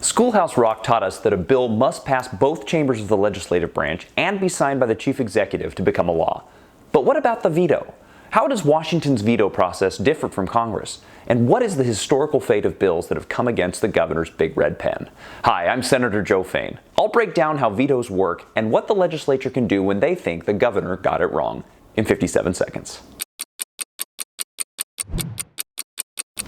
Schoolhouse Rock taught us that a bill must pass both chambers of the legislative branch and be signed by the chief executive to become a law. But what about the veto? How does Washington's veto process differ from Congress? And what is the historical fate of bills that have come against the governor's big red pen? Hi, I'm Senator Joe Fain. I'll break down how vetoes work and what the legislature can do when they think the governor got it wrong in 57 seconds.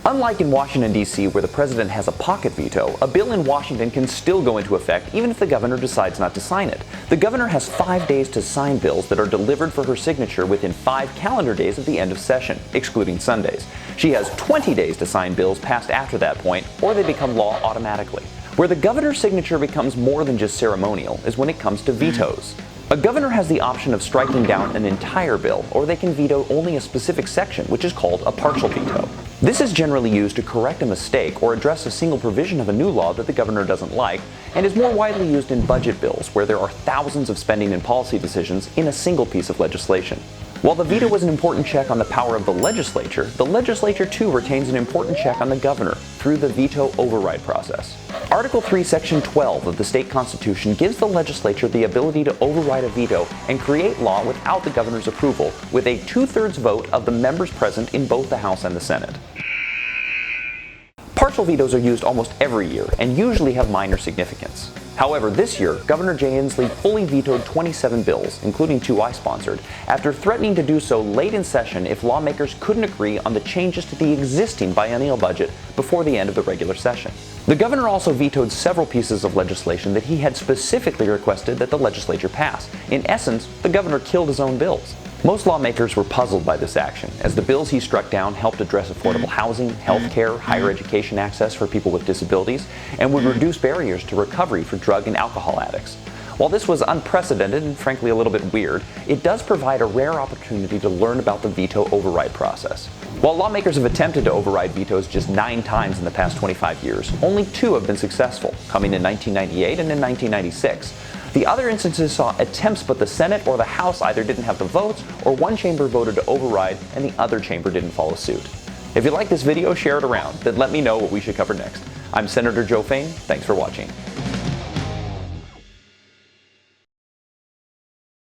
Unlike in Washington, D.C., where the president has a pocket veto, a bill in Washington can still go into effect even if the governor decides not to sign it. The governor has 5 days to sign bills that are delivered for her signature within 5 calendar days of the end of session, excluding Sundays. She has 20 days to sign bills passed after that point, or they become law automatically. Where the governor's signature becomes more than just ceremonial is when it comes to vetoes. A governor has the option of striking down an entire bill, or they can veto only a specific section, which is called a partial veto. This is generally used to correct a mistake or address a single provision of a new law that the governor doesn't like, and is more widely used in budget bills, where there are thousands of spending and policy decisions in a single piece of legislation. While the veto was an important check on the power of the legislature too retains an important check on the governor through the veto override process. Article 3, Section 12 of the state constitution gives the legislature the ability to override a veto and create law without the governor's approval, with a 2/3 vote of the members present in both the House and the Senate. Partial vetoes are used almost every year and usually have minor significance. However, this year, Governor Jay Inslee fully vetoed 27 bills, including 2 I sponsored, after threatening to do so late in session if lawmakers couldn't agree on the changes to the existing biennial budget before the end of the regular session. The governor also vetoed several pieces of legislation that he had specifically requested that the legislature pass. In essence, the governor killed his own bills. Most lawmakers were puzzled by this action, as the bills he struck down helped address affordable housing, health care, higher education access for people with disabilities, and would reduce barriers to recovery for drug and alcohol addicts. While this was unprecedented and frankly a little bit weird, it does provide a rare opportunity to learn about the veto override process. While lawmakers have attempted to override vetoes just 9 times in the past 25 years, only 2 have been successful, coming in 1998 and in 1996. The other instances saw attempts, but the Senate or the House either didn't have the votes, or one chamber voted to override and the other chamber didn't follow suit. If you like this video, share it around, then let me know what we should cover next. I'm Senator Joe Fain. Thanks for watching.